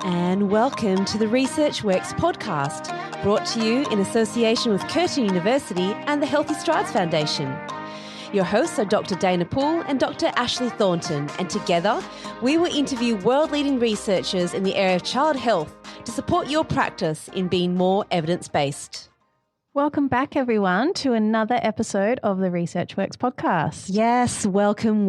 And welcome to the Research Works podcast, brought to you in association with Curtin University and the Healthy Strides Foundation. Your hosts are Dr. Dana Poole and Dr. Ashley Thornton, and together we will interview world-leading researchers in the area of child health to support your practice in being more evidence-based. Welcome back, everyone, to another episode of the Research Works podcast. Yes, welcome.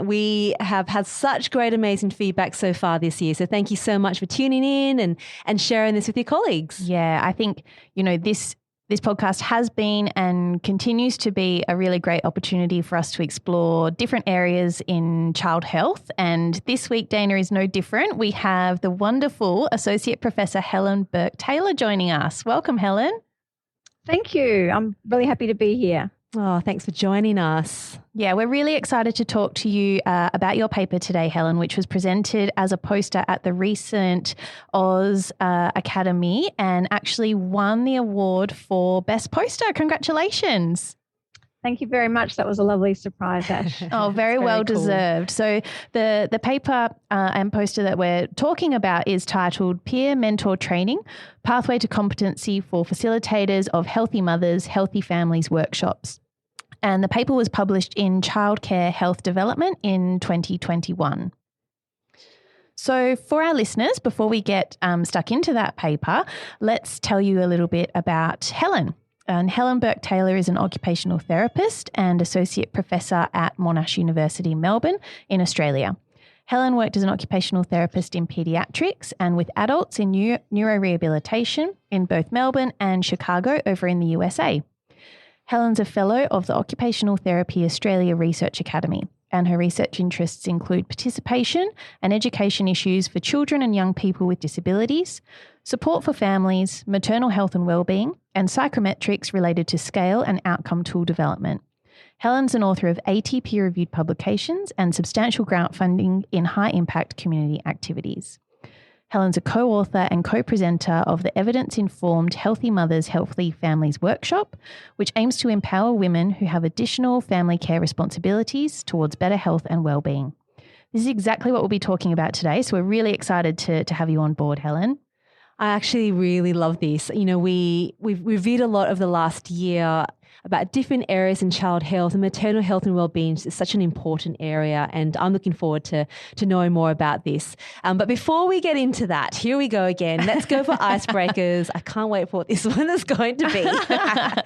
We have had such great, amazing feedback so far this year. So thank you so much for tuning in and sharing this with your colleagues. Yeah, I think, this podcast has been and continues to be a really great opportunity for us to explore different areas in child health. And this week, Dana, is no different. We have the wonderful Associate Professor Helen Bourke-Taylor joining us. Welcome, Helen. Thank you. I'm really happy to be here. Oh, thanks for joining us. Yeah, we're really excited to talk to you about your paper today, Helen, which was presented as a poster at the recent Oz Academy and actually won the award for Best Poster. Congratulations. Thank you very much. That was a lovely surprise, Ash. Oh, very well cool. Deserved. So the paper and poster that we're talking about is titled Peer Mentor Training, Pathway to Competency for Facilitators of Healthy Mothers, Healthy Families Workshops. And the paper was published in Childcare Health Development in 2021. So for our listeners, before we get stuck into that paper, let's tell you a little bit about Helen. And Helen Bourke-Taylor is an occupational therapist and associate professor at Monash University, Melbourne in Australia. Helen worked as an occupational therapist in paediatrics and with adults in neurorehabilitation in both Melbourne and Chicago over in the USA. Helen's a fellow of the Occupational Therapy Australia Research Academy, and her research interests include participation and education issues for children and young people with disabilities, support for families, maternal health and wellbeing, and psychometrics related to scale and outcome tool development. Helen's an author of 80 peer-reviewed publications and substantial grant funding in high-impact community activities. Helen's a co-author and co-presenter of the Evidence-Informed Healthy Mothers, Healthy Families workshop, which aims to empower women who have additional family care responsibilities towards better health and wellbeing. This is exactly what we'll be talking about today, so we're really excited to have you on board, Helen. I actually really love this. We've reviewed a lot over the last year about different areas in child health, and maternal health and wellbeing is such an important area, and I'm looking forward to knowing more about this. But before we get into that, here we go again. Let's go for icebreakers. I can't wait for what this one is going to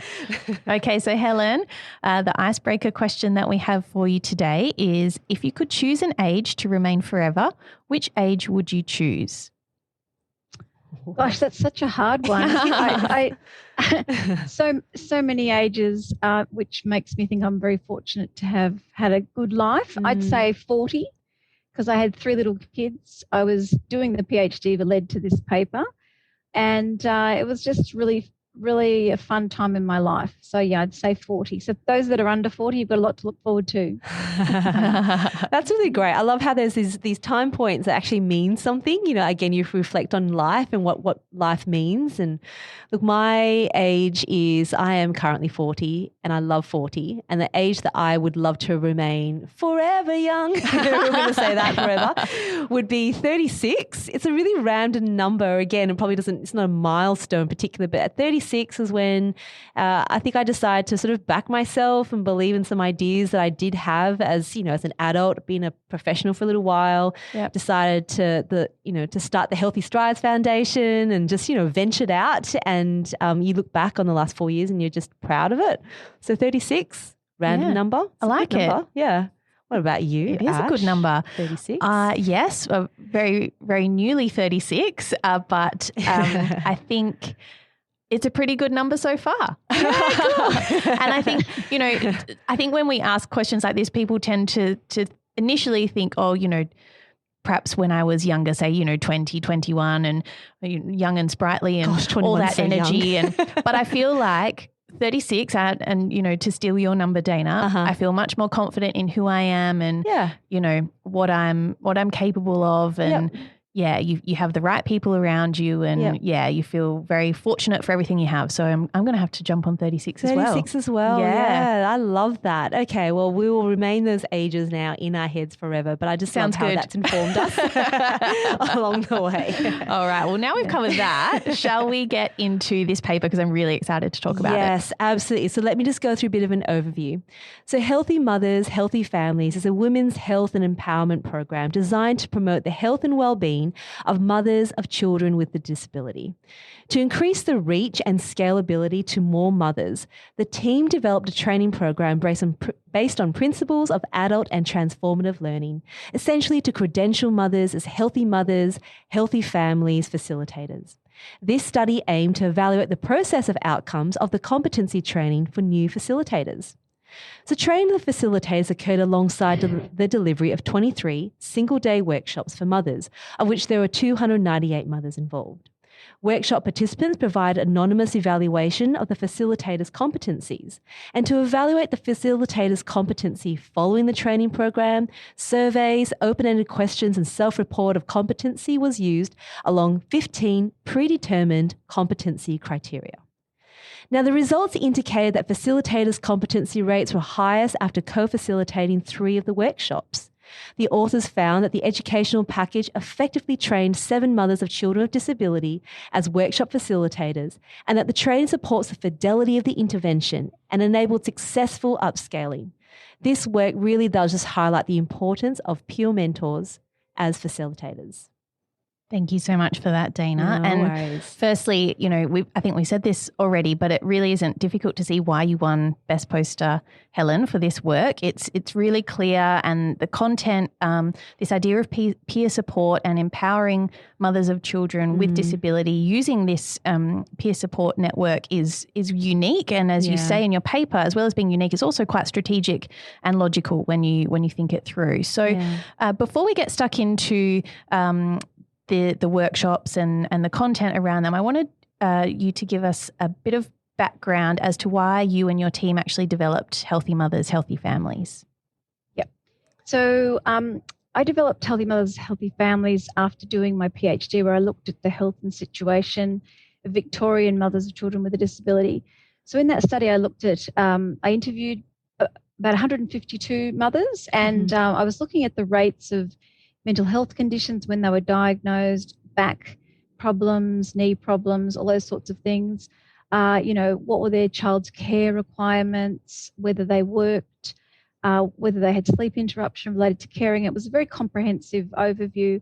be. Okay, so Helen, the icebreaker question that we have for you today is, if you could choose an age to remain forever, which age would you choose? Gosh, that's such a hard one. So many ages, which makes me think I'm very fortunate to have had a good life. I'd say 40, because I had 3 little kids. I was doing the PhD that led to this paper, and it was just really a fun time in my life. So yeah, I'd say 40. So those that are under 40, you've got a lot to look forward to. That's really great. I love how there's these time points that actually mean something. Again, you reflect on life and what life means. And look, my age is, I am currently 40 and I love 40. And the age that I would love to remain forever young, we're going to say that forever, would be 36. It's a really random number. Again, it's not a milestone particular, but at 36 is when I think I decided to sort of back myself and believe in some ideas that I did have as an adult, being a professional for a little while. Yep. Decided to start the Healthy Strides Foundation and just ventured out. And you look back on the last 4 years and you're just proud of it. So 36, random number. I like it. Number. Yeah. What about you? It is a good number. 36? Yes, very, very newly 36, but I think it's a pretty good number so far. Yeah, cool. And I think when we ask questions like this, people tend to initially think, perhaps when I was younger, say, 20, 21 and young and sprightly and all that so energy. But I feel like 36 and to steal your number, Dana, I feel much more confident in who I am and, what I'm capable of and, you have the right people around you, and you feel very fortunate for everything you have. So I'm going to have to jump on 36 as well. 36 as well. Yeah, I love that. Okay, well, we will remain those ages now in our heads forever, but I just love how that's informed us along the way. All right, well, now we've covered that. Shall we get into this paper, because I'm really excited to talk about it? Yes, absolutely. So let me just go through a bit of an overview. So Healthy Mothers, Healthy Families is a women's health and empowerment program designed to promote the health and well-being of mothers of children with a disability. To increase the reach and scalability to more mothers, the team developed a training program based on principles of adult and transformative learning, essentially to credential mothers as healthy mothers, healthy families facilitators. This study aimed to evaluate the process of outcomes of the competency training for new facilitators. So training of the facilitators occurred alongside the delivery of 23 single-day workshops for mothers, of which there were 298 mothers involved. Workshop participants provide anonymous evaluation of the facilitator's competencies. And to evaluate the facilitator's competency following the training program, surveys, open-ended questions and self-report of competency was used along 15 predetermined competency criteria. Now, the results indicated that facilitators' competency rates were highest after co-facilitating 3 of the workshops. The authors found that the educational package effectively trained 7 mothers of children with disability as workshop facilitators, and that the training supports the fidelity of the intervention and enabled successful upscaling. This work really does just highlight the importance of peer mentors as facilitators. Thank you so much for that, Dana. No worries. Firstly, I think we said this already, but it really isn't difficult to see why you won Best Poster, Helen, for this work. It's really clear, and the content, this idea of peer support and empowering mothers of children with disability using this peer support network is unique. And as you say in your paper, as well as being unique, it's also quite strategic and logical when you think it through. So before we get stuck into the workshops and the content around them, I wanted you to give us a bit of background as to why you and your team actually developed Healthy Mothers, Healthy Families. Yep. So I developed Healthy Mothers, Healthy Families after doing my PhD, where I looked at the health and situation of Victorian mothers of children with a disability. So in that study, I looked at, I interviewed about 152 mothers, and I was looking at the rates of mental health conditions when they were diagnosed, back problems, knee problems, all those sorts of things. What were their child's care requirements, whether they worked, whether they had sleep interruption related to caring. It was a very comprehensive overview.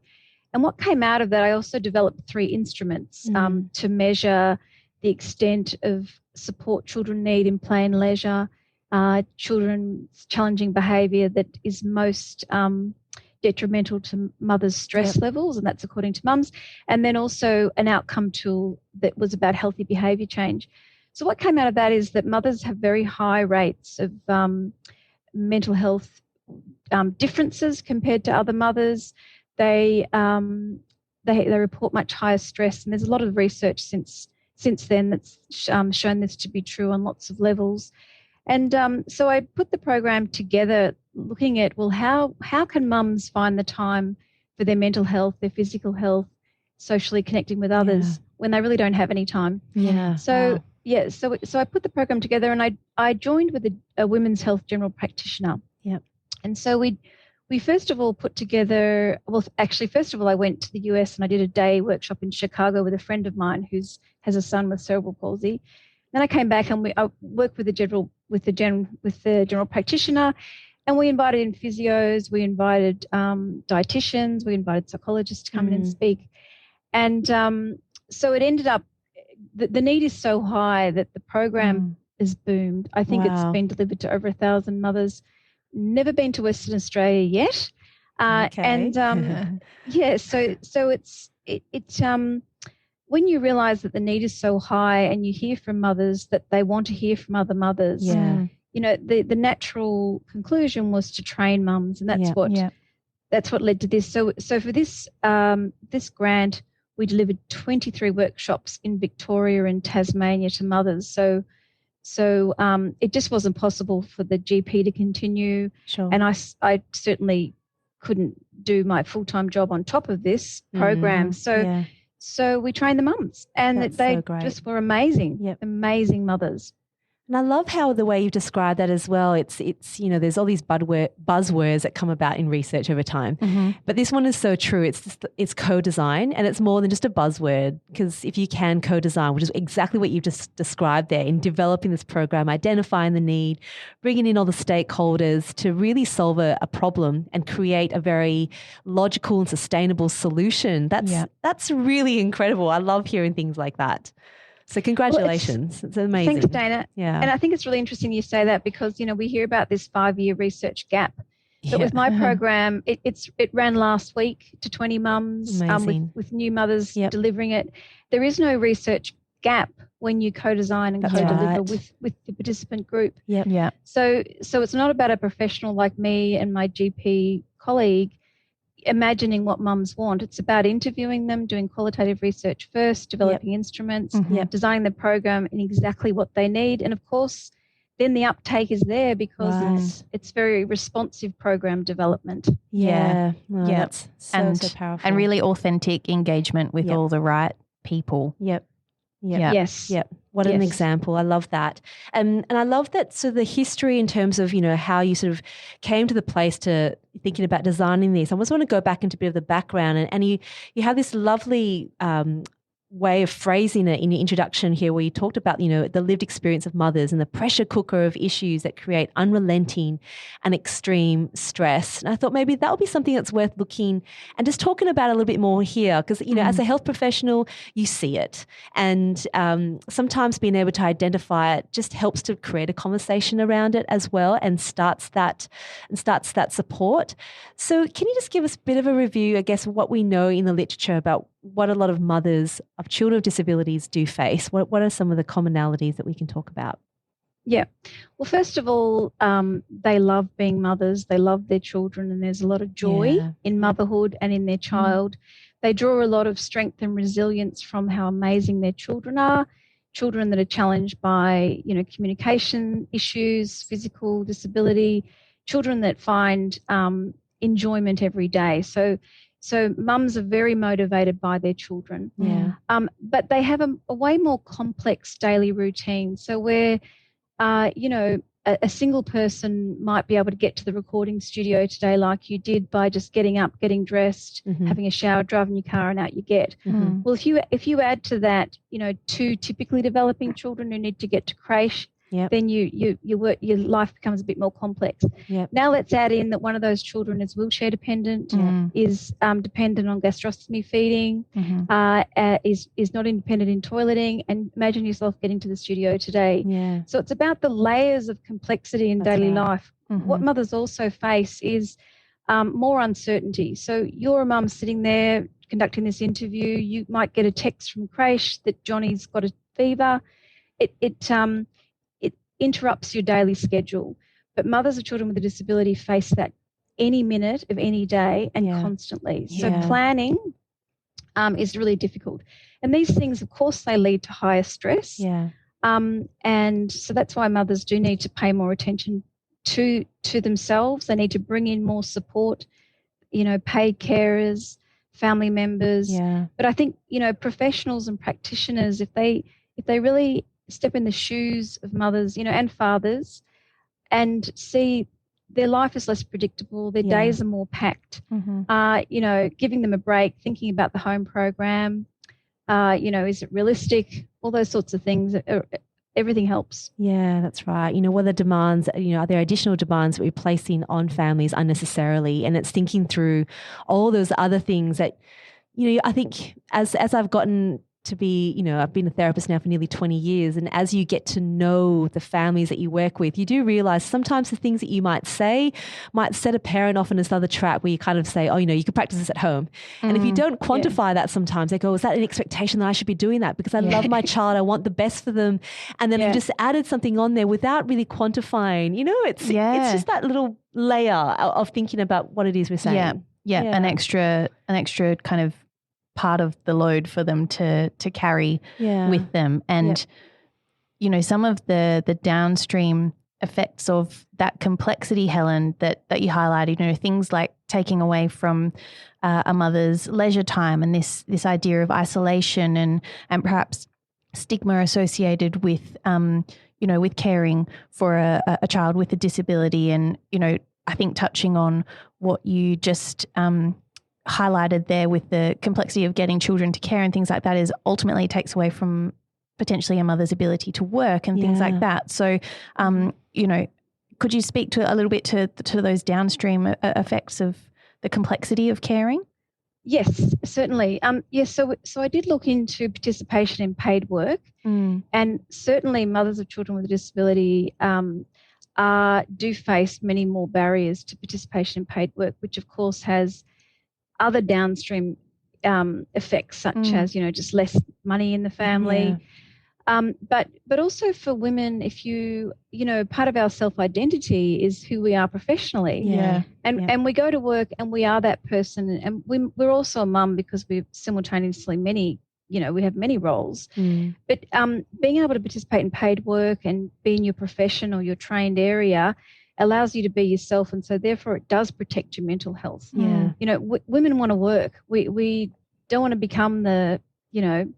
And what came out of that, I also developed 3 instruments to measure the extent of support children need in play and leisure, children's challenging behaviour that is most detrimental to mothers' stress levels, and that's according to mums, and then also an outcome tool that was about healthy behaviour change. So what came out of that is that mothers have very high rates of mental health differences compared to other mothers. They report much higher stress, and there's a lot of research since then that's shown this to be true on lots of levels. And so I put the program together looking at, well, how can mums find the time for their mental health, their physical health, socially connecting with others when they really don't have any time? Yeah. So I put the program together, and I joined with a women's health general practitioner. Yep. And so we first of all put together, first of all, I went to the US and I did a day workshop in Chicago with a friend of mine who has a son with cerebral palsy. Then I came back and I worked with the general practitioner, and we invited in physios, we invited dietitians, we invited psychologists to come in and speak. And so it ended up, the need is so high that the program has boomed. I think it's been delivered to over 1,000 mothers. Never been to Western Australia yet. And so it's when you realise that the need is so high, and you hear from mothers that they want to hear from other mothers, the natural conclusion was to train mums, and that's what led to this. So for this grant, we delivered 23 workshops in Victoria and Tasmania to mothers. So it just wasn't possible for the GP to continue. Sure. And I certainly couldn't do my full-time job on top of this program. So we trained the mums, and they just were amazing, amazing mothers. And I love how the way you've described that as well. It's there's all these buzzwords that come about in research over time. But this one is so true. It's co-design, and it's more than just a buzzword, because if you can co-design, which is exactly what you've just described there, in developing this program, identifying the need, bringing in all the stakeholders to really solve a problem and create a very logical and sustainable solution. That's really incredible. I love hearing things like that. So congratulations. It's amazing. Thanks, Dana. Yeah. And I think it's really interesting you say that, because, we hear about this 5-year research gap. But with my program, it ran last week to 20 mums with new mothers delivering it. There is no research gap when you co-design and co-deliver with the participant group. So it's not about a professional like me and my GP colleague imagining what mums want. It's about interviewing them, doing qualitative research first, developing instruments, designing the program in exactly what they need. And of course, then the uptake is there, because it's very responsive program development. That's so powerful. And really authentic engagement with all the right people. Yes. What an example. I love that. And I love that. So the history in terms of, how you sort of came to the place to thinking about designing this. I just want to go back into a bit of the background, and you have this lovely way of phrasing it in your introduction here, where you talked about, the lived experience of mothers and the pressure cooker of issues that create unrelenting and extreme stress. And I thought maybe that would be something that's worth looking and just talking about a little bit more here, because, as a health professional, you see it. And sometimes being able to identify it just helps to create a conversation around it as well, and starts that support. So can you just give us a bit of a review, I guess, of what we know in the literature about what a lot of mothers of children with disabilities do face? What are some of the commonalities that we can talk about? Yeah. Well, first of all, they love being mothers. They love their children, and there's a lot of joy in motherhood and in their child. They draw a lot of strength and resilience from how amazing their children are. Children that are challenged by, communication issues, physical disability, children that find enjoyment every day. So mums are very motivated by their children. But they have a way more complex daily routine. So where, a single person might be able to get to the recording studio today like you did by just getting up, getting dressed, having a shower, driving your car, and out you get. Well, if you add to that, 2 typically developing children who need to get to creche, then your life becomes a bit more complex. Now let's add in that one of those children is wheelchair dependent, is dependent on gastrostomy feeding, is not independent in toileting, and imagine yourself getting to the studio today. So it's about the layers of complexity in daily life. What mothers also face is more uncertainty. So you're a mum sitting there conducting this interview. You might get a text from creche that Johnny's got a fever. It interrupts your daily schedule. But mothers of children with a disability face that any minute of any day and constantly. So planning is really difficult. And these things, of course, they lead to higher stress. And so that's why mothers do need to pay more attention to themselves. They need to bring in more support, paid carers, family members. But I think, professionals and practitioners, if they really step in the shoes of mothers, and fathers, and see their life is less predictable, their days are more packed, giving them a break, thinking about the home program, is it realistic? All those sorts of things, everything helps. Yeah, that's right. What are the demands, are there additional demands that we're placing on families unnecessarily? And it's thinking through all those other things that, I think as I've gotten to be, I've been a therapist now for nearly 20 years. And as you get to know the families that you work with, you do realize sometimes the things that you might say might set a parent off in this other trap where you kind of say, oh, you could practice this at home. And if you don't quantify that sometimes, they go, is that an expectation that I should be doing that? Because I love my child, I want the best for them. And then I've just added something on there without really quantifying. It's just that little layer of thinking about what it is we're saying. An extra kind of part of the load for them to carry with them. And, some of the downstream effects of that complexity, Helen, that you highlighted, you know, things like taking away from a mother's leisure time and this idea of isolation and perhaps stigma associated with, you know, with caring for a child with a disability. And, you know, I think touching on what you just highlighted there with the complexity of getting children to care and things like that is ultimately takes away from potentially a mother's ability to work and things like that. So, you know, could you speak to a little bit to those downstream effects of the complexity of caring? Yes, certainly. Yes, so I did look into participation in paid work, and certainly mothers of children with a disability do face many more barriers to participation in paid work, which of course has other downstream effects, such as, you know, just less money in the family. But also for women, if you know, part of our self-identity is who we are professionally. And we go to work and we are that person. And we're also a mum because we're simultaneously we have many roles. But being able to participate in paid work and be in your profession or your trained area allows you to be yourself. And so therefore it does protect your mental health. You know, women want to work. We don't want to become the, you know,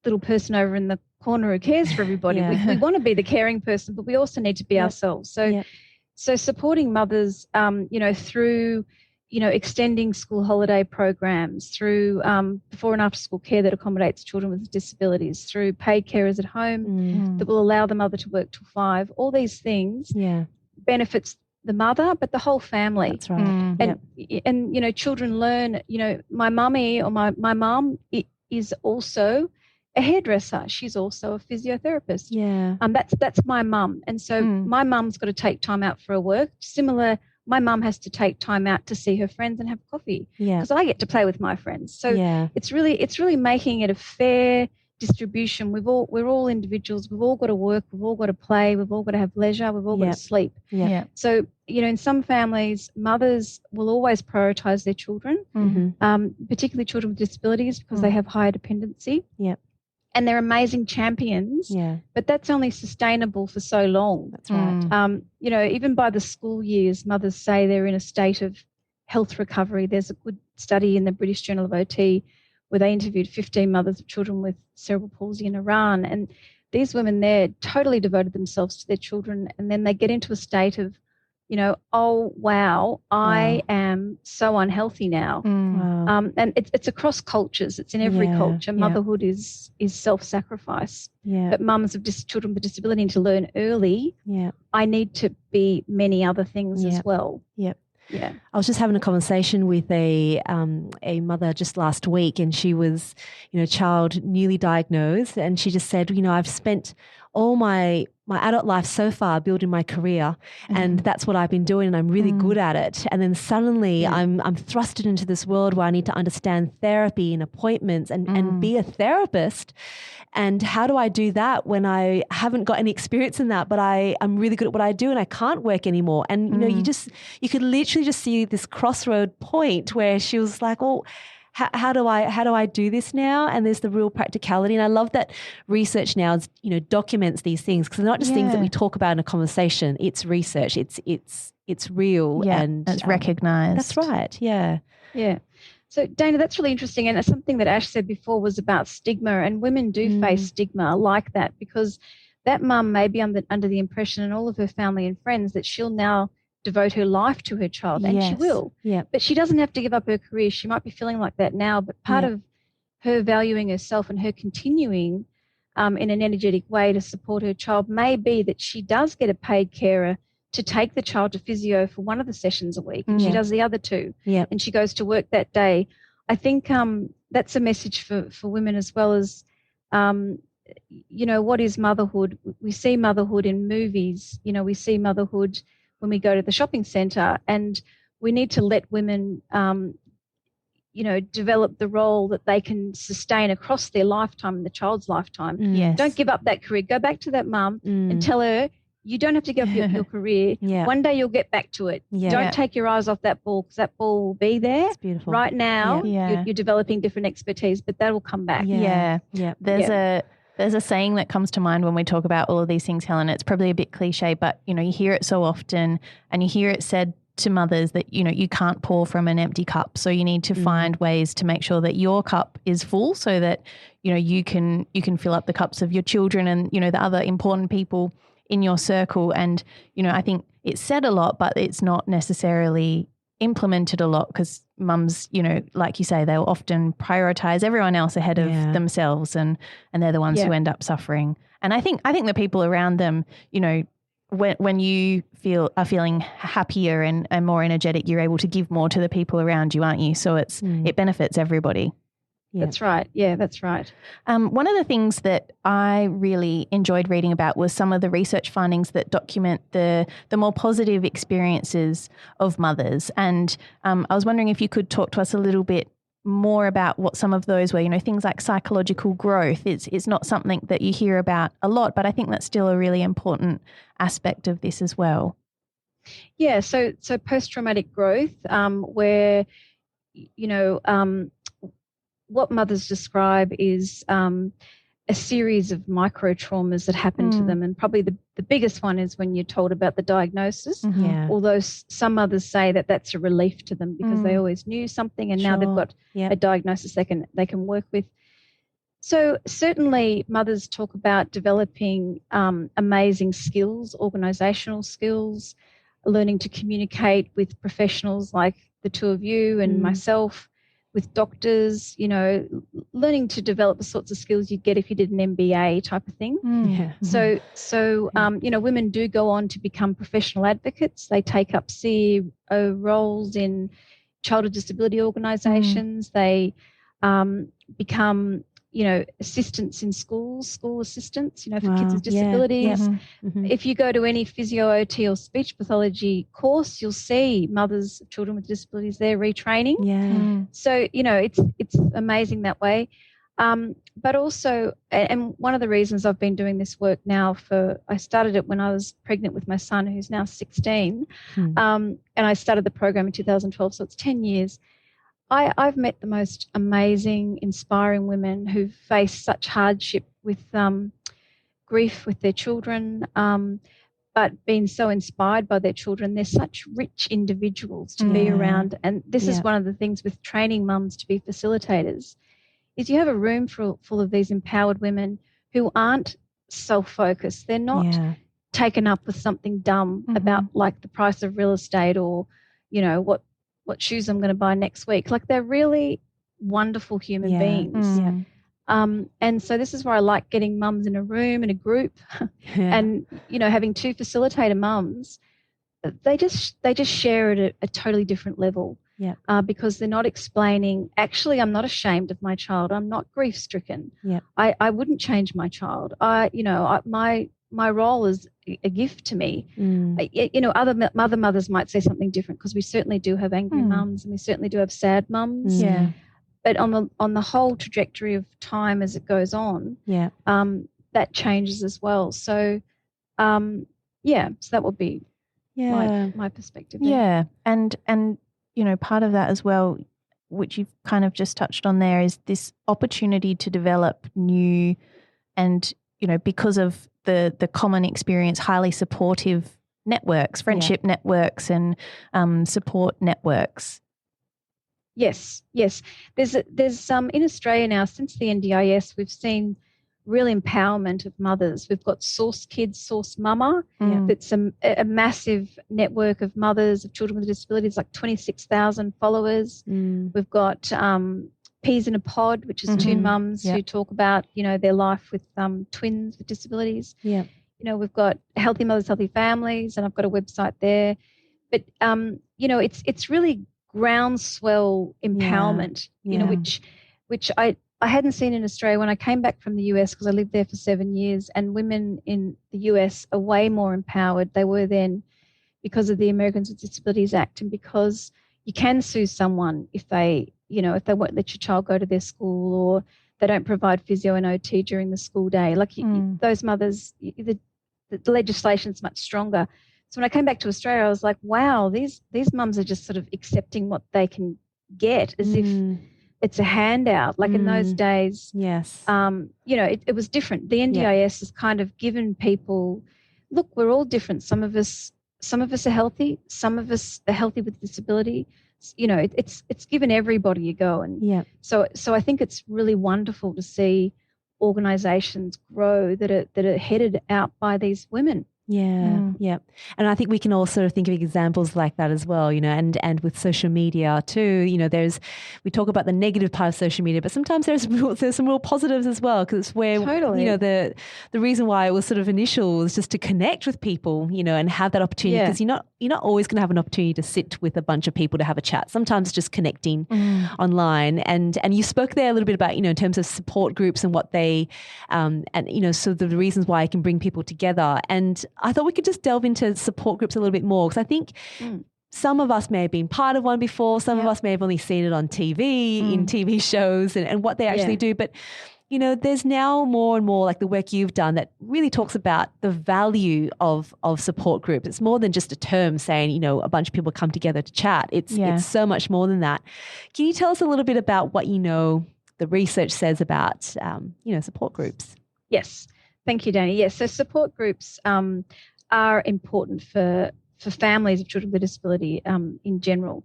little person over in the corner who cares for everybody. We want to be the caring person, but we also need to be ourselves. So supporting mothers, you know, through, you know, extending school holiday programs, through before and after school care that accommodates children with disabilities, through paid carers at home that will allow the mother to work till 5. All these things benefits the mother, but the whole family. That's right. And you know, children learn, you know, my mummy or my mum is also a hairdresser. She's also a physiotherapist. That's my mum. And so my mum's got to take time out for her work. Similar, my mum has to take time out to see her friends and have coffee because I get to play with my friends. So it's really making it a fair distribution. We're all individuals. We've all got to work. We've all got to play. We've all got to have leisure. We've all got to sleep. So, you know, in some families, mothers will always prioritize their children, particularly children with disabilities because they have higher dependency. And they're amazing champions, but that's only sustainable for so long. That's right. You know, even by the school years, mothers say they're in a state of health recovery. There's a good study in the British Journal of OT where they interviewed 15 mothers of children with cerebral palsy in Iran. And these women there totally devoted themselves to their children. And then they get into a state of, you know, oh, wow, I am so unhealthy now. And it's across cultures. It's in every culture. Motherhood is self-sacrifice. But mums of children with disability need to learn early, I need to be many other things as well. I was just having a conversation with a mother just last week, and she was, you know, child newly diagnosed, and she just said, you know, I've spent all my adult life so far building my career, and that's what I've been doing, and I'm really good at it. And then suddenly I'm thrusted into this world where I need to understand therapy and appointments and be a therapist. And how do I do that when I haven't got any experience in that, but I'm really good at what I do and I can't work anymore? And, you know, you could literally just see this crossroad point where she was like, well, how do I do this now? And there's the real practicality. And I love that research now is, you know, documents these things because they're not just things that we talk about in a conversation. It's research. It's real and it's recognized. That's right. Yeah. So Dana, that's really interesting. And something that Ash said before was about stigma, and women do face stigma like that because that mum may be under the impression, and all of her family and friends, that she'll now devote her life to her child, and she will. But she doesn't have to give up her career. She might be feeling like that now, but part of her valuing herself and her continuing in an energetic way to support her child may be that she does get a paid carer to take the child to physio for one of the sessions a week, and she does the other 2, and she goes to work that day. I think that's a message for women as well as, you know, what is motherhood? We see motherhood in movies. You know, we see motherhood when we go to the shopping centre, and we need to let women, you know, develop the role that they can sustain across their lifetime and the child's lifetime. Don't give up that career. Go back to that mum and tell her, you don't have to give up your career. One day you'll get back to it. Don't take your eyes off that ball because that ball will be there. It's beautiful. Right now, you're developing different expertise, but that will come back. There's There's a saying that comes to mind when we talk about all of these things, Helen. It's probably a bit cliche, but, you hear it so often, and you hear it said to mothers that, you can't pour from an empty cup. So you need to find ways to make sure that your cup is full so that, you can fill up the cups of your children and, the other important people in your circle. And, I think it's said a lot, but it's not necessarily implemented a lot because mums, like you say, they'll often prioritize everyone else ahead of themselves, and they're the ones who end up suffering. And I think the people around them, when you are feeling happier and more energetic, you're able to give more to the people around you, aren't you? So it benefits everybody. Yeah. That's right. Yeah, that's right. One of the things that I really enjoyed reading about was some of the research findings that document the more positive experiences of mothers. And I was wondering if you could talk to us a little bit more about what some of those were, things like psychological growth. It's not something that you hear about a lot, but I think that's still a really important aspect of this as well. Yeah, so post-traumatic growth, where, what mothers describe is a series of micro traumas that happen to them. And probably the biggest one is when you're told about the diagnosis, although some mothers say that that's a relief to them because they always knew something and now they've got a diagnosis they can work with. So certainly mothers talk about developing amazing skills, organisational skills, learning to communicate with professionals like the two of you and myself, with doctors, learning to develop the sorts of skills you'd get if you did an MBA type of thing. So women do go on to become professional advocates. They take up CEO roles in childhood disability organisations. They become, assistants in schools, school assistants, for kids with disabilities. If you go to any physio, OT or speech pathology course, you'll see mothers of children with disabilities there retraining. So, it's amazing that way. But also, and one of the reasons I've been doing this work now I started it when I was pregnant with my son, who's now 16, and I started the program in 2012, so it's 10 years. I've met the most amazing, inspiring women who've faced such hardship with grief with their children, but been so inspired by their children. They're such rich individuals to be around. And this is one of the things with training mums to be facilitators, is you have a room full of these empowered women who aren't self-focused. They're not taken up with something dumb about like the price of real estate or, what shoes I'm going to buy next week. Like they're really wonderful human beings. And so this is where I like getting mums in a room, in a group, and, having two facilitator mums, they just share at a totally different level because they're not explaining, actually, I'm not ashamed of my child. I'm not grief-stricken. I wouldn't change my child. My role is a gift to me. Other mothers might say something different because we certainly do have angry mums and we certainly do have sad mums. But on the whole trajectory of time as it goes on, that changes as well. So, so that would be my perspective. Yeah, and part of that as well, which you've kind of just touched on there, is this opportunity to develop new and, because of the common experience, highly supportive networks, friendship networks and support networks. Yes. There's in Australia now, since the NDIS, we've seen real empowerment of mothers. We've got Source Kids, Source Mama. That's a massive network of mothers of children with disabilities, like 26,000 followers. We've got Peas in a Pod, which is two mums who talk about, their life with twins with disabilities. We've got Healthy Mothers, Healthy Families, and I've got a website there. But, it's really groundswell empowerment, which I hadn't seen in Australia. When I came back from the US, because I lived there for 7 years, and women in the US are way more empowered. They were then because of the Americans with Disabilities Act, and because you can sue someone if they won't let your child go to their school, or they don't provide physio and OT during the school day. Like those mothers, the legislation's much stronger. So when I came back to Australia, I was like, wow, these mums are just sort of accepting what they can get, as if it's a handout. Like in those days, yes, it was different. The NDIS has kind of given people, look, we're all different. Some of us are healthy. Some of us are healthy with disability. It's given everybody a go. And so I think it's really wonderful to see organisations grow that are headed out by these women. Yeah. And I think we can all sort of think of examples like that as well, and with social media too, we talk about the negative part of social media, but sometimes there's some real positives as well, because it's where, the reason why it was sort of initial was just to connect with people, and have that opportunity, because you're not always going to have an opportunity to sit with a bunch of people to have a chat. Sometimes it's just connecting online. And you spoke there a little bit about, in terms of support groups and what they, so the reasons why it can bring people together. And I thought we could just delve into support groups a little bit more, because I think some of us may have been part of one before. Some of us may have only seen it on TV, in TV shows and what they actually do. But, there's now more and more, like the work you've done, that really talks about the value of support groups. It's more than just a term saying, a bunch of people come together to chat. It's so much more than that. Can you tell us a little bit about what the research says about, support groups? Yes. Thank you, Dani. Yes, so support groups are important for families of children with disability in general.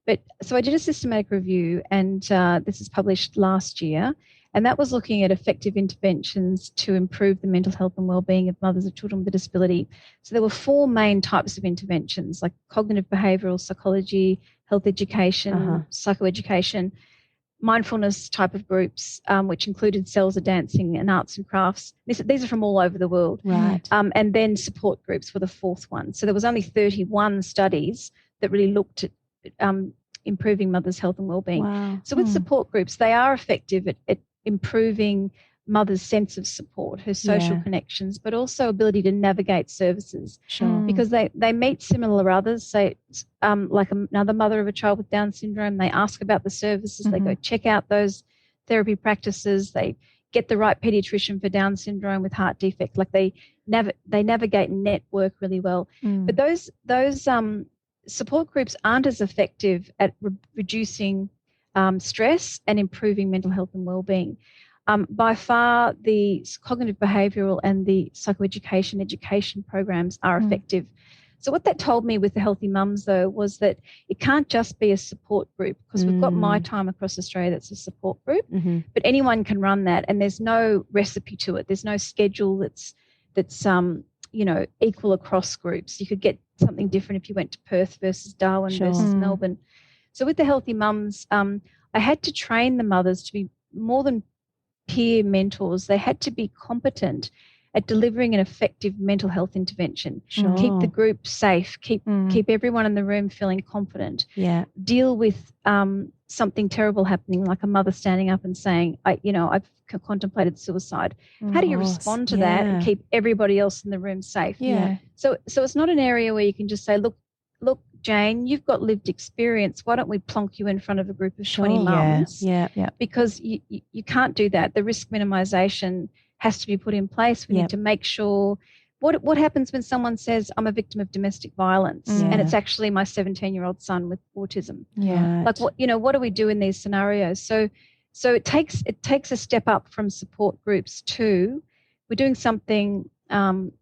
But so I did a systematic review, and this was published last year, and that was looking at effective interventions to improve the mental health and wellbeing of mothers of children with a disability. So there were 4 main types of interventions, like cognitive behavioural psychology, health education, psychoeducation, mindfulness type of groups, which included cells of dancing and arts and crafts. These are from all over the world. Right. And then support groups were the 4th one. So there was only 31 studies that really looked at improving mothers' health and wellbeing. Wow. So with support groups, they are effective at improving mother's sense of support, her social connections, but also ability to navigate services. Sure. Because they meet similar others, say, like another mother of a child with Down syndrome, they ask about the services, they go check out those therapy practices, they get the right pediatrician for Down syndrome with heart defect, like they navigate and network really well. But those support groups aren't as effective at reducing stress and improving mental health and wellbeing. By far, the cognitive behavioural and the psychoeducation education programs are effective. So what that told me with the Healthy Mums, though, was that it can't just be a support group, because we've got My Time Across Australia that's a support group, but anyone can run that, and there's no recipe to it. There's no schedule that's equal across groups. You could get something different if you went to Perth versus Darwin versus Melbourne. So with the Healthy Mums, I had to train the mothers to be more than peer mentors. They had to be competent at delivering an effective mental health intervention. Sure. Keep the group safe, keep everyone in the room feeling confident. Yeah. Deal with something terrible happening, like a mother standing up and saying, I've contemplated suicide. How do you respond to that and keep everybody else in the room safe? Yeah. So it's not an area where you can just say, look, Jane, you've got lived experience. Why don't we plonk you in front of a group of 20 mums? Yeah. Because you can't do that. The risk minimisation has to be put in place. We need to make sure what happens when someone says, I'm a victim of domestic violence, and it's actually my 17-year-old son with autism. Yeah. Like what do we do in these scenarios? So it takes a step up from support groups to we're doing something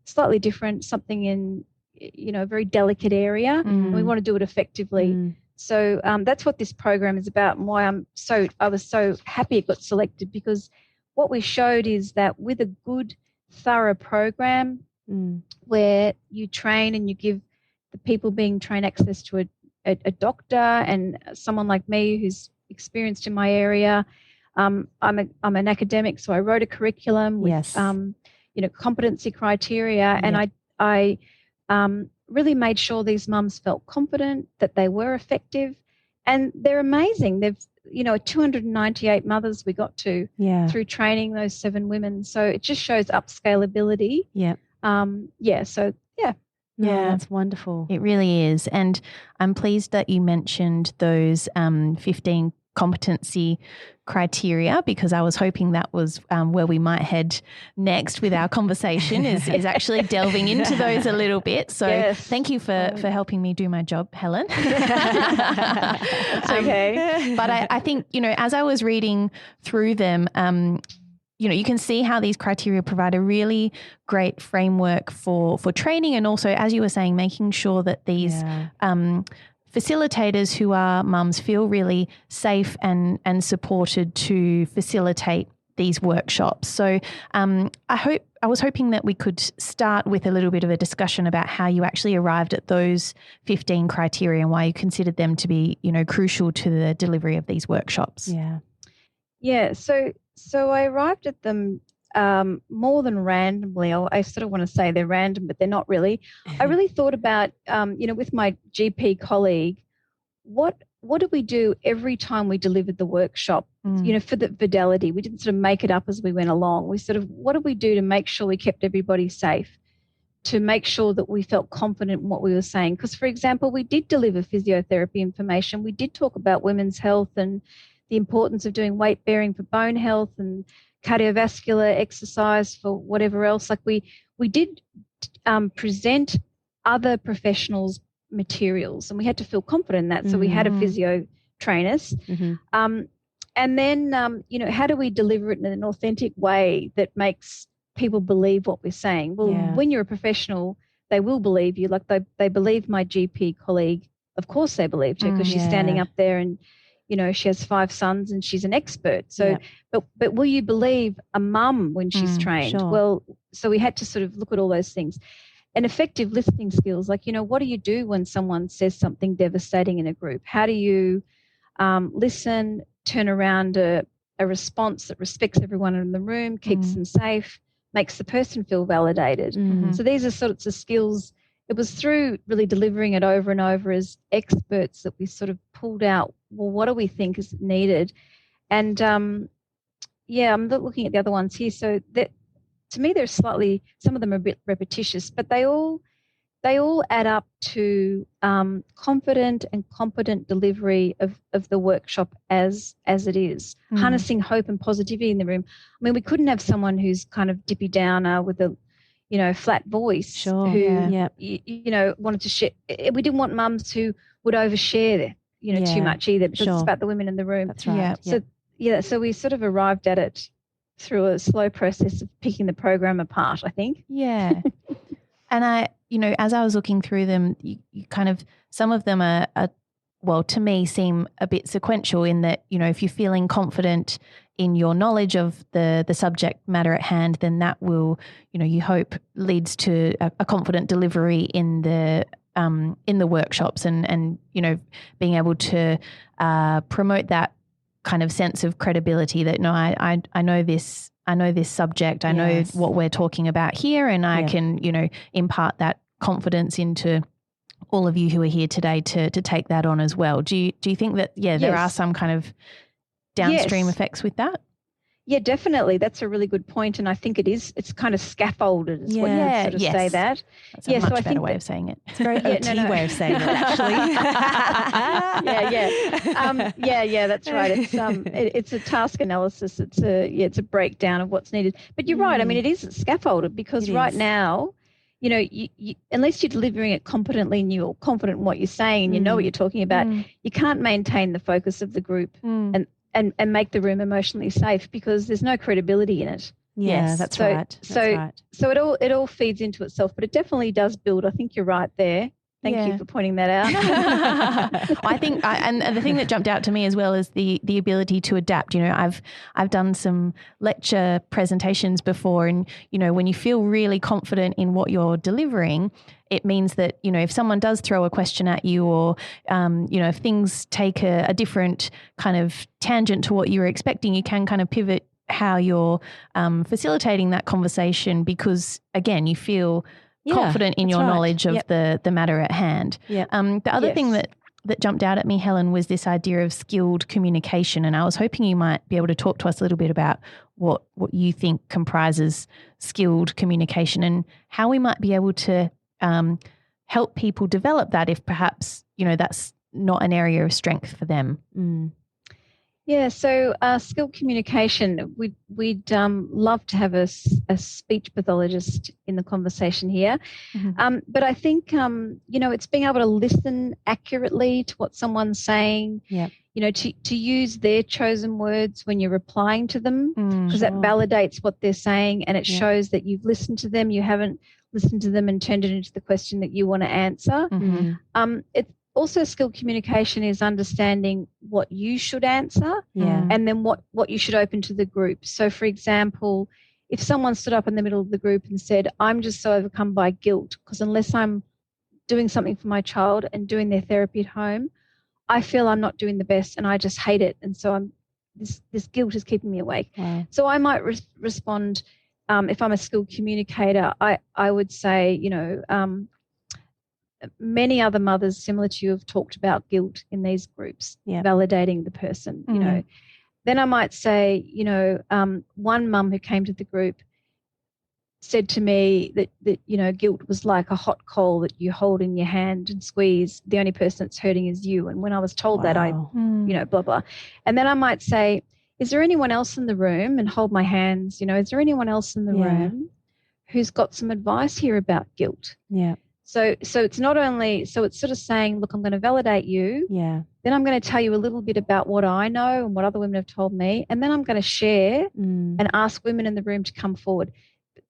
slightly different, something in a very delicate area, and we want to do it effectively. So that's what this program is about, and why I was so happy it got selected, because what we showed is that with a good, thorough program where you train and you give the people being trained access to a doctor and someone like me who's experienced in my area. I'm an academic, so I wrote a curriculum with competency criteria, and I really made sure these mums felt confident, that they were effective, and they're amazing. They've 298 mothers we got to through training those 7 women. So it just shows up scalability. Yeah. That's wonderful. It really is. And I'm pleased that you mentioned those 15 competency criteria, because I was hoping that was where we might head next with our conversation is actually delving into those a little bit. So thank you for helping me do my job, Helen. That's okay. But I think, as I was reading through them, you can see how these criteria provide a really great framework for training, and also, as you were saying, making sure that these facilitators who are mums feel really safe and supported to facilitate these workshops. So I was hoping that we could start with a little bit of a discussion about how you actually arrived at those 15 criteria and why you considered them to be, crucial to the delivery of these workshops. Yeah. So I arrived at them more than randomly. I sort of want to say they're random, but they're not really. I really thought about, with my GP colleague, what do we do every time we delivered the workshop, for the fidelity? We didn't sort of make it up as we went along. We sort of, what did we do to make sure we kept everybody safe, to make sure that we felt confident in what we were saying? Because, for example, we did deliver physiotherapy information. We did talk about women's health and the importance of doing weight bearing for bone health and cardiovascular exercise for whatever else. Like we did present other professionals' materials, and we had to feel confident in that. So we had a physio trainers. And then, how do we deliver it in an authentic way that makes people believe what we're saying? Well, when you're a professional, they will believe you. Like they believe my GP colleague. Of course they believed her, because she's standing up there and, she has 5 sons and she's an expert. So, but will you believe a mum when she's trained? Sure. Well, so we had to sort of look at all those things. And effective listening skills, like, what do you do when someone says something devastating in a group? How do you listen, turn around a response that respects everyone in the room, keeps them safe, makes the person feel validated? So these are sorts of skills. It was through really delivering it over and over as experts that we sort of pulled out, well, what do we think is needed? And, I'm looking at the other ones here. So that, to me, they're slightly, some of them are a bit repetitious, but they all add up to confident and competent delivery of the workshop as it is, harnessing hope and positivity in the room. I mean, we couldn't have someone who's kind of dippy downer with a flat voice who wanted to share. We didn't want mums who would overshare too much either, because it's about the women in the room. That's right. So we sort of arrived at it through a slow process of picking the program apart, I think. Yeah. And I, as I was looking through them, you kind of, some of them are, to me, seem a bit sequential in that, if you're feeling confident in your knowledge of the subject matter at hand, then that will, you hope leads to a confident delivery in the workshops and being able to promote that kind of sense of credibility that, no, I know this subject, I know what we're talking about here, and I can, impart that confidence into all of you who are here today to take that on as well. Do you think that, there are some kind of downstream effects with that? Yeah, definitely. That's a really good point. And I think it's kind of scaffolded is what you would sort of say that. That's a much better way of saying it. It's a very OT way of saying it, actually. That's right. It's a task analysis. It's a breakdown of what's needed. But you're right. I mean, it is scaffolded, because now, you, unless you're delivering it competently and you're confident in what you're saying and you know what you're talking about, you can't maintain the focus of the group and make the room emotionally safe, because there's no credibility in it. Yeah, that's right. So it all feeds into itself, but it definitely does build. I think you're right there. Thank you for pointing that out. I think, and the thing that jumped out to me as well is the ability to adapt. I've done some lecture presentations before, and when you feel really confident in what you're delivering, it means that if someone does throw a question at you, or if things take a different kind of tangent to what you were expecting, you can kind of pivot how you're facilitating that conversation, because again, you feel confident in your knowledge of the matter at hand. The other thing that jumped out at me, Helen, was this idea of skilled communication. And I was hoping you might be able to talk to us a little bit about what you think comprises skilled communication and how we might be able to help people develop that if perhaps, that's not an area of strength for them. Yeah, so skill communication, we'd love to have a speech pathologist in the conversation here. Mm-hmm. But I think, it's being able to listen accurately to what someone's saying, Yeah. To use their chosen words when you're replying to them, because that validates what they're saying and it shows that you've listened to them, you haven't listened to them and turned it into the question that you want to answer. Mm-hmm. It's also, skill communication is understanding what you should answer Yeah. and then what you should open to the group. So, for example, if someone stood up in the middle of the group and said, I'm just so overcome by guilt because unless I'm doing something for my child and doing their therapy at home, I feel I'm not doing the best and I just hate it. And so this guilt is keeping me awake. Wow. So I might respond, if I'm a skilled communicator, I would say, many other mothers similar to you have talked about guilt in these groups, validating the person, Then I might say, one mum who came to the group said to me that guilt was like a hot coal that you hold in your hand and squeeze. The only person that's hurting is you. And when I was told that, I, blah, blah. And then I might say, is there anyone else in the room? And hold my hands, is there anyone else in the room who's got some advice here about guilt? Yeah. So it's not only, so it's sort of saying, look, I'm going to validate you. Yeah. Then I'm going to tell you a little bit about what I know and what other women have told me. And then I'm going to share and ask women in the room to come forward.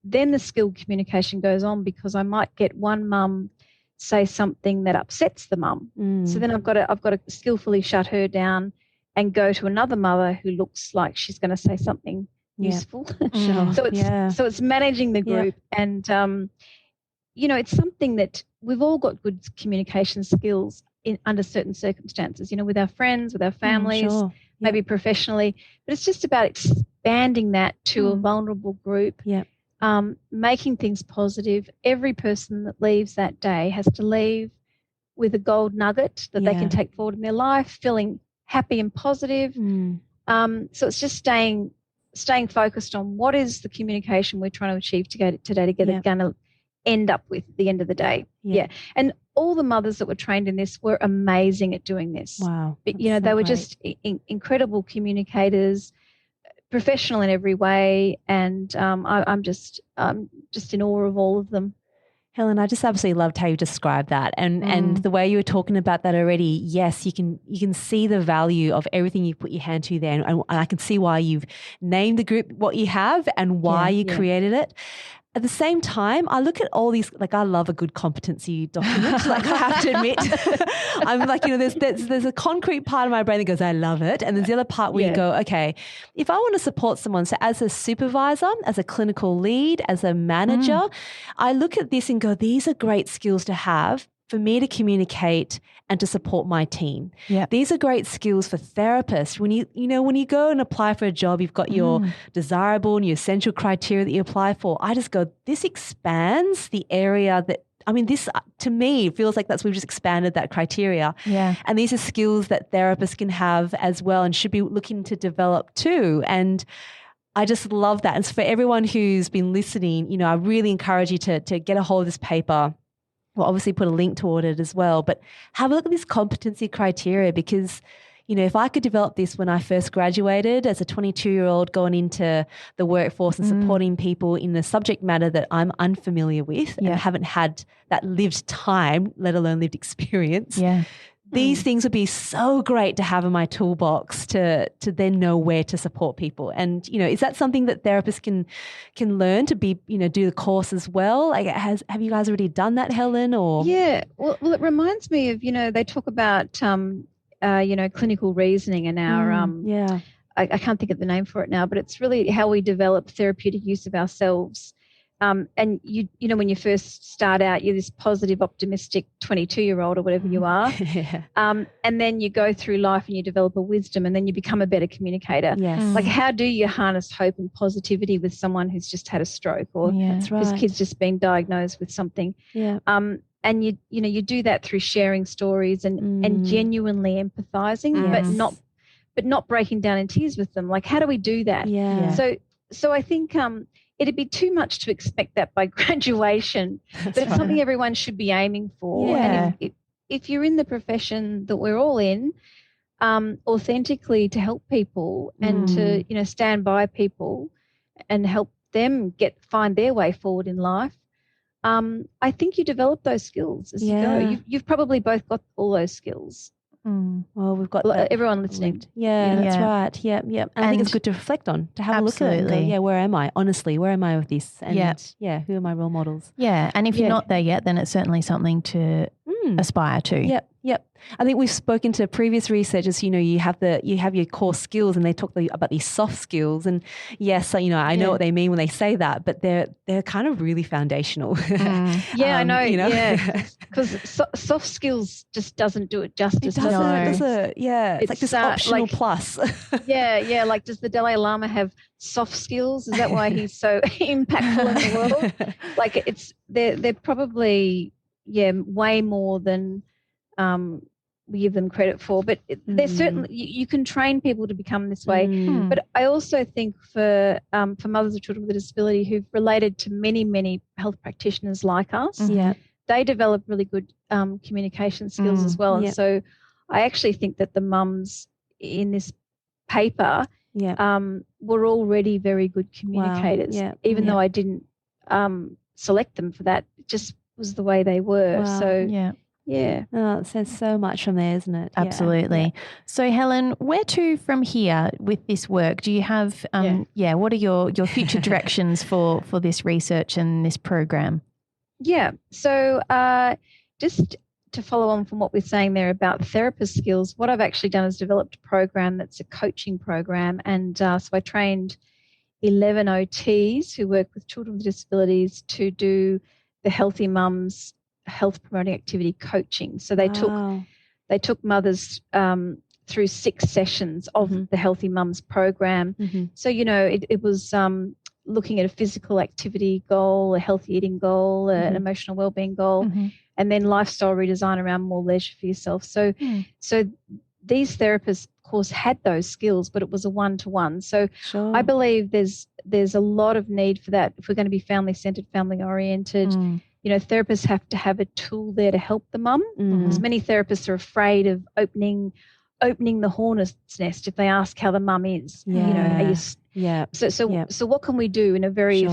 Then the skilled communication goes on because I might get one mum say something that upsets the mum. So then I've got to skillfully shut her down and go to another mother who looks like she's going to say something useful. Sure. So it's managing the group and it's something that we've all got good communication skills under certain circumstances, with our friends, with our families, maybe professionally, but it's just about expanding that to a vulnerable group. Making things positive. Every person that leaves that day has to leave with a gold nugget that they can take forward in their life, feeling happy and positive. So it's just staying focused on what is the communication we're trying to achieve today together going to end up with at the end of the day. And all the mothers that were trained in this were amazing at doing this. Wow. But, they were just incredible communicators, professional in every way, and I'm just in awe of all of them. Helen, I just absolutely loved how you described that, and the way you were talking about that already. Yes, you can see the value of everything you put your hand to there, and I can see why you've named the group what you have and why you created it. At the same time, I look at all these, I love a good competency document. I have to admit, I'm there's a concrete part of my brain that goes, I love it. And there's the other part where you go, okay, if I want to support someone, so as a supervisor, as a clinical lead, as a manager, I look at this and go, these are great skills to have for me to communicate and to support my team. These are great skills for therapists. When you go and apply for a job, you've got your desirable and your essential criteria that you apply for. I just go, this expands the area that, this to me feels like we've just expanded that criteria. And these are skills that therapists can have as well and should be looking to develop too. And I just love that. And so for everyone who's been listening, I really encourage you to get a hold of this paper. We'll obviously put a link toward it as well, but have a look at this competency criteria because, if I could develop this when I first graduated as a 22-year-old going into the workforce and supporting people in the subject matter that I'm unfamiliar with and haven't had that lived time, let alone lived experience, these things would be so great to have in my toolbox to then know where to support people. And, is that something that therapists can learn to be, do the course as well? Have you guys already done that, Helen? Or well, it reminds me of, they talk about, clinical reasoning and our, I can't think of the name for it now, but it's really how we develop therapeutic use of ourselves. And when you first start out, you're this positive, optimistic 22-year-old or whatever you are. And then you go through life and you develop a wisdom and then you become a better communicator. How do you harness hope and positivity with someone who's just had a stroke or whose kid's just been diagnosed with something? And you do that through sharing stories and genuinely empathizing, but not breaking down in tears with them. How do we do that? So I think it'd be too much to expect that by graduation, but it's something everyone should be aiming for. And if you're in the profession that we're all in, authentically to help people and to, stand by people and help them find their way forward in life, I think you develop those skills as you go. You've probably both got all those skills. Well, we've got everyone listening. Yeah, that's right. Yep. And I think it's good to reflect on, to have a look at it and go, where am I? Honestly, where am I with this? And who are my role models? Yeah, and if you're not there yet, then it's certainly something to aspire to. Yep. I think we've spoken to previous researchers, you have your core skills, and they talk about these soft skills. And yes, I know what they mean when they say that, but they're kind of really foundational. I know. Yeah, because soft skills just doesn't do it justice. It doesn't. It's like this optional plus. Like, does the Dalai Lama have soft skills? Is that why he's so impactful in the world? Like, they're probably way more than we give them credit for, but there's certainly you can train people to become this way. But I also think for mothers of children with a disability who've related to many health practitioners like us, they develop really good communication skills as well. And so I actually think that the mums in this paper were already very good communicators, even though I didn't select them for that. It just was the way they were. Wow. So Oh, it says so much from there, isn't it? Absolutely. So, Helen, where to from here with this work? Do you have, what are your future directions for this research and this program? Yeah. So, just to follow on from what we're saying there about therapist skills, what I've actually done is developed a program that's a coaching program. And so I trained 11 OTs who work with children with disabilities to do the Healthy Mums health promoting activity coaching. So they took mothers through 6 sessions of the Healthy Mums program. So it was looking at a physical activity goal, a healthy eating goal, an emotional wellbeing goal, and then lifestyle redesign around more leisure for yourself. So these therapists, of course, had those skills, but it was a one-to-one. So I believe there's a lot of need for that if we're going to be family-centered, family-oriented. Therapists have to have a tool there to help the mum, because many therapists are afraid of opening the hornet's nest if they ask how the mum is. So what can we do in a very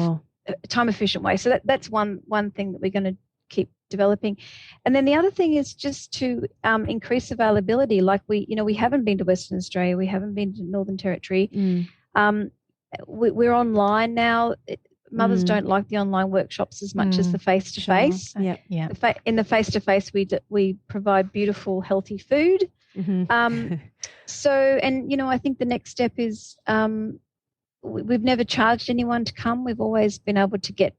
time efficient way? So that's one thing that we're going to keep developing. And then the other thing is just to increase availability. Like we haven't been to Western Australia, we haven't been to Northern Territory. We're online now. Mothers don't like the online workshops as much as the face-to-face. In the face-to-face, we provide beautiful, healthy food. I think the next step is we've never charged anyone to come. We've always been able to get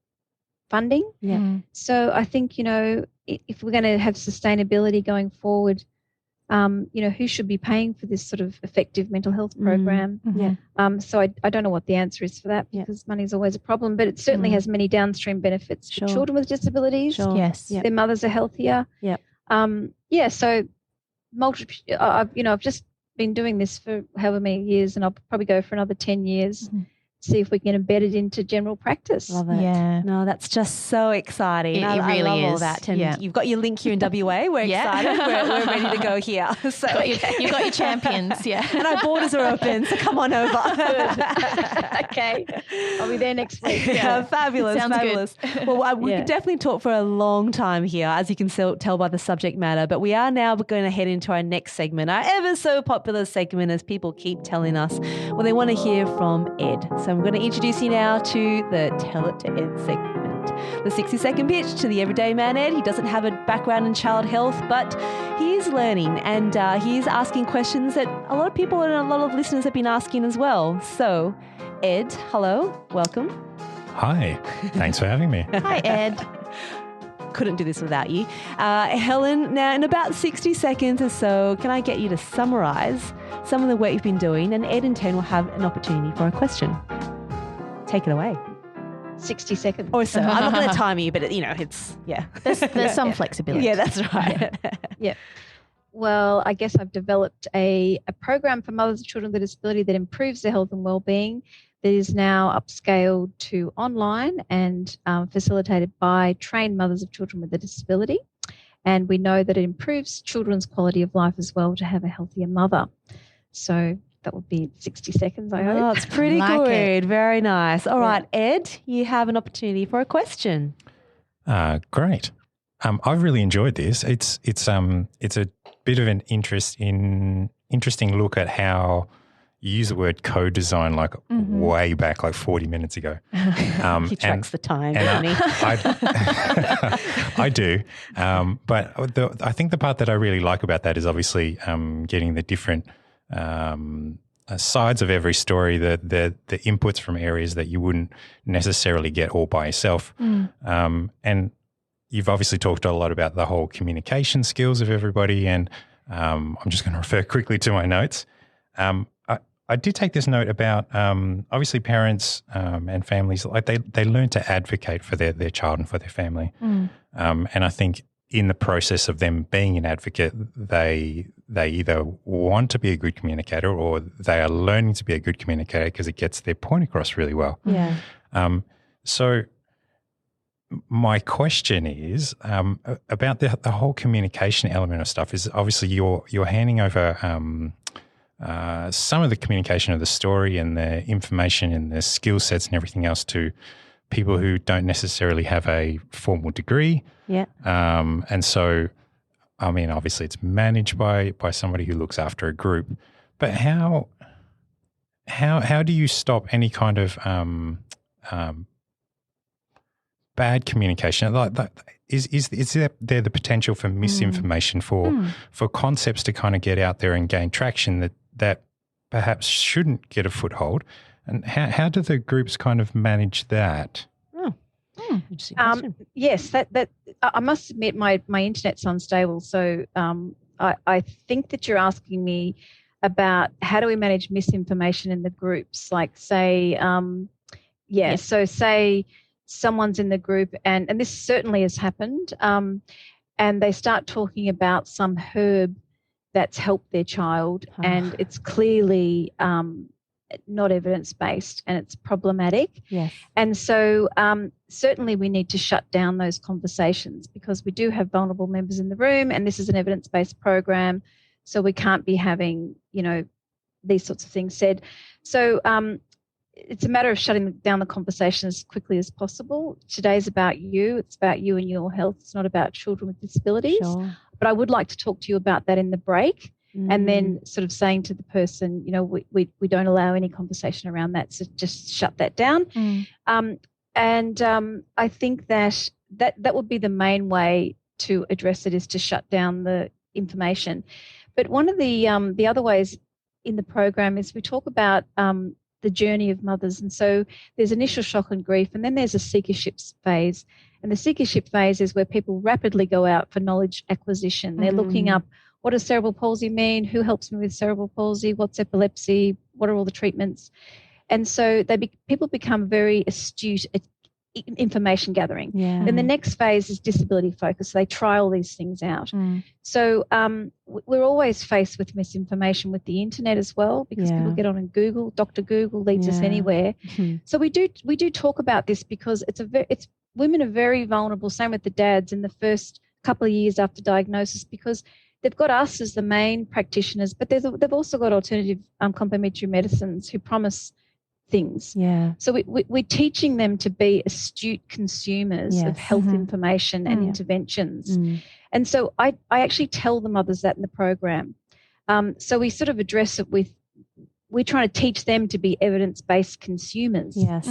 funding. So I think, if we're going to have sustainability going forward, who should be paying for this sort of effective mental health program? So I don't know what the answer is for that, because money is always a problem, but it certainly has many downstream benefits for children with disabilities. Yes. Their mothers are healthier. So I've just been doing this for however many years, and I'll probably go for another 10 years. See if we can embed it into general practice. Love it. Yeah. No, that's just so exciting. It really I love is. all that. And you've got your link here in WA. We're excited. We're ready to go here. So you've got your champions, And our borders are open, so come on over. Okay. I'll be there next week. Fabulous. Sounds fabulous. Good. Well, we could definitely talk for a long time here, as you can tell by the subject matter. But we are now going to head into our next segment, our ever so popular segment, as people keep telling us, well, they want to hear from Ed. So I'm going to introduce you now to the Tell It to Ed segment. The 60-second pitch to the everyday man Ed. He doesn't have a background in child health, but he is learning, and he is asking questions that a lot of people and a lot of listeners have been asking as well. So, Ed, hello, welcome. Hi, thanks for having me. Hi, Ed. Couldn't do this without you. Helen, now in about 60 seconds or so, can I get you to summarise some of the work you've been doing, and Ed in turn will have an opportunity for a question. Take it away. 60 seconds. Or so. I'm not going to time you, but it's, There's some flexibility. Yeah, that's right. Yeah. Well, I guess I've developed a program for mothers of children with a disability that improves their health and well-being, that is now upscaled to online and facilitated by trained mothers of children with a disability. And we know that it improves children's quality of life as well to have a healthier mother. So that would be 60 seconds, I hope. Oh, it's pretty Like good. Very nice. All right, Ed, you have an opportunity for a question. Great. I've really enjoyed this. It's a bit of an interesting look at how you use the word co-design like way back, like 40 minutes ago. He tracks the time, and doesn't he? I do. But I think the part that I really like about that is obviously getting the different sides of every story, the inputs from areas that you wouldn't necessarily get all by yourself. And you've obviously talked a lot about the whole communication skills of everybody, and I'm just going to refer quickly to my notes. I did take this note about obviously parents and families, like they learn to advocate for their child and for their family. And I think in the process of them being an advocate, they either want to be a good communicator or they are learning to be a good communicator because it gets their point across really well. Yeah. So my question is about the whole communication element of stuff. Is obviously you're handing over some of the communication of the story and the information and the skill sets and everything else to people who don't necessarily have a formal degree. Yeah. And so, I mean, obviously it's managed by somebody who looks after a group, but how do you stop any kind of bad communication? Like that, is there the potential for misinformation for concepts to kind of get out there and gain traction that perhaps shouldn't get a foothold? And how do the groups kind of manage that? Interesting question. Yes, that I must admit my internet's unstable. So I think that you're asking me about how do we manage misinformation in the groups? Like say, so say someone's in the group and this certainly has happened, and they start talking about some herb that's helped their child and it's clearly not evidence-based and it's problematic. Yes. And so certainly we need to shut down those conversations because we do have vulnerable members in the room and this is an evidence-based program, so we can't be having, these sorts of things said. So it's a matter of shutting down the conversation as quickly as possible. Today's about you. It's about you and your health. It's not about children with disabilities. Sure. But I would like to talk to you about that in the break. And then sort of saying to the person, we don't allow any conversation around that, so just shut that down. I think that would be the main way to address it, is to shut down the information. But one of the other ways in the program is we talk about the journey of mothers. And so there's initial shock and grief, and then there's a seekership phase. And the seekership phase is where people rapidly go out for knowledge acquisition. They're looking up, what does cerebral palsy mean? Who helps me with cerebral palsy? What's epilepsy? What are all the treatments? And so people become very astute at information gathering. Yeah. Then the next phase is disability focus. They try all these things out. So we're always faced with misinformation with the internet as well, because people get on and Google. Dr. Google leads us anywhere. So we do talk about this because it's women are very vulnerable. Same with the dads in the first couple of years after diagnosis, because they've got us as the main practitioners, but they've also got alternative complementary medicines who promise things. Yeah. So we're teaching them to be astute consumers of health information and interventions. And so I actually tell the mothers that in the program. So we sort of address it with, we're trying to teach them to be evidence-based consumers. Yes.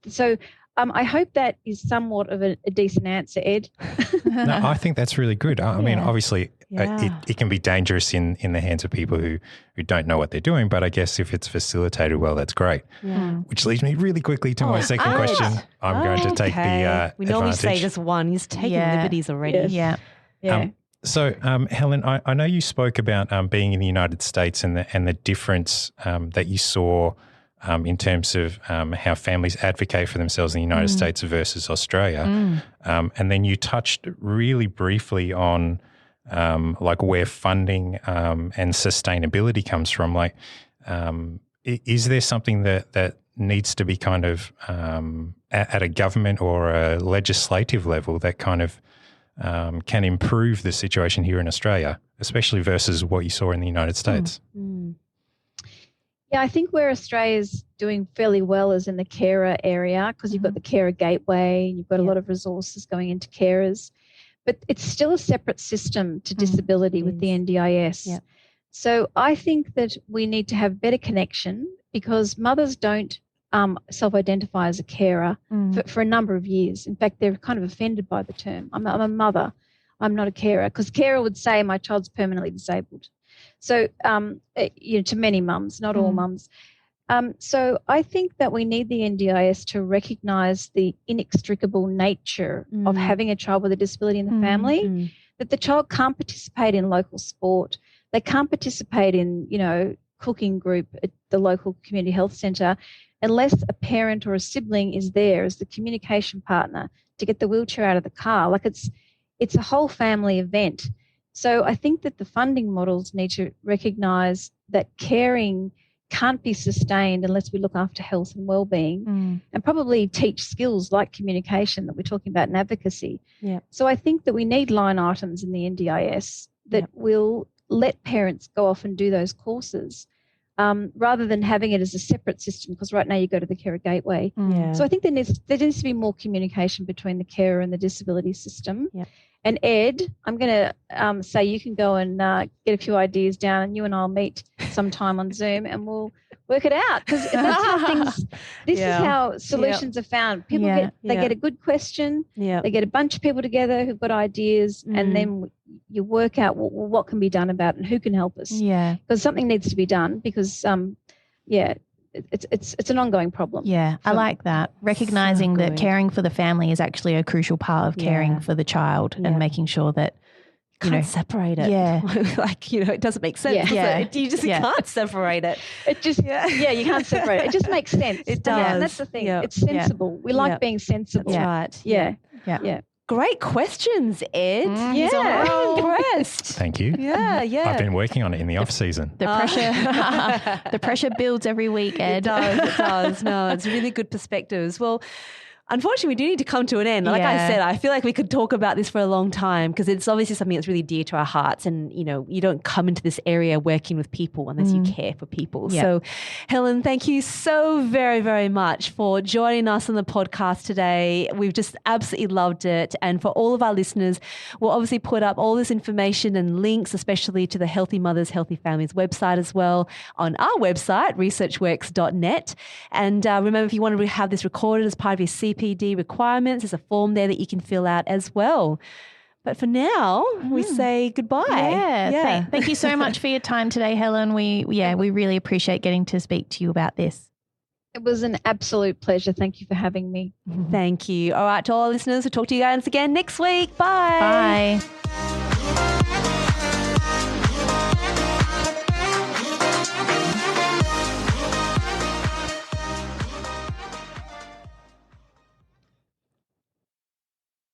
So I hope that is somewhat of a decent answer, Ed. No, I think that's really good. I mean, obviously, it can be dangerous in the hands of people who don't know what they're doing, but I guess if it's facilitated well, that's great. Yeah. Which leads me really quickly to my second question. I'm going to take the we normally say advantage. just one. He's taking liberties already. Yes. Yeah. So, Helen, I know you spoke about being in the United States and the difference that you saw in terms of how families advocate for themselves in the United States versus Australia. And then you touched really briefly on like where funding and sustainability comes from. Like, is there something that needs to be kind of at a government or a legislative level that kind of can improve the situation here in Australia, especially versus what you saw in the United States? Yeah, I think where Australia's doing fairly well is in the carer area, because you've got the carer gateway, you've got a lot of resources going into carers, but it's still a separate system to disability with the NDIS. Yep. So I think that we need to have better connection, because mothers don't self-identify as a carer for a number of years. In fact, they're kind of offended by the term. I'm a mother. I'm not a carer, because carer would say my child's permanently disabled. So, to many mums, not all mums. So I think that we need the NDIS to recognise the inextricable nature of having a child with a disability in the family, that the child can't participate in local sport. They can't participate in, cooking group at the local community health centre unless a parent or a sibling is there as the communication partner to get the wheelchair out of the car. Like it's a whole family event. So I think that the funding models need to recognise that caring can't be sustained unless we look after health and well-being, and probably teach skills like communication that we're talking about in advocacy. Yeah. So I think that we need line items in the NDIS that will let parents go off and do those courses, rather than having it as a separate system, because right now you go to the carer gateway. Yeah. So I think there needs to be more communication between the carer and the disability system. Yeah. And Ed, I'm going to say you can go and get a few ideas down, and you and I'll meet sometime on Zoom and we'll work it out, because that's how things. This is how solutions are found. People get a good question. Yeah. They get a bunch of people together who've got ideas, and then you work out what can be done about it and who can help us. Yeah, because something needs to be done. Because it's an ongoing problem. Yeah, I like that. Recognizing that caring for the family is actually a crucial part of caring for the child, and making sure that you can't separate it. Yeah. It doesn't make sense. Yeah. You just can't separate it. It just, you can't separate it. It just makes sense. It does. And that's the thing. Yeah. It's sensible. We like being sensible. That's right. Yeah. Great questions, Ed. Yeah. I'm impressed. Thank you. Yeah. I've been working on it in the off season. The pressure builds every week, Ed. It does. No, it's really good perspectives. Well, unfortunately, we do need to come to an end. Like I said, I feel like we could talk about this for a long time, because it's obviously something that's really dear to our hearts. And, you don't come into this area working with people unless you care for people. Yeah. So, Helen, thank you so very, very much for joining us on the podcast today. We've just absolutely loved it. And for all of our listeners, we'll obviously put up all this information and links, especially to the Healthy Mothers, Healthy Families website as well, on our website, researchworks.net. And remember, if you want to have this recorded as part of your CPD requirements, there's a form there that you can fill out as well. But for now, we say goodbye. Yeah. Thank you so much for your time today, Helen. We really appreciate getting to speak to you about this. It was an absolute pleasure. Thank you for having me. Thank you. All right, to all our listeners, we'll talk to you guys again next week. Bye. Bye.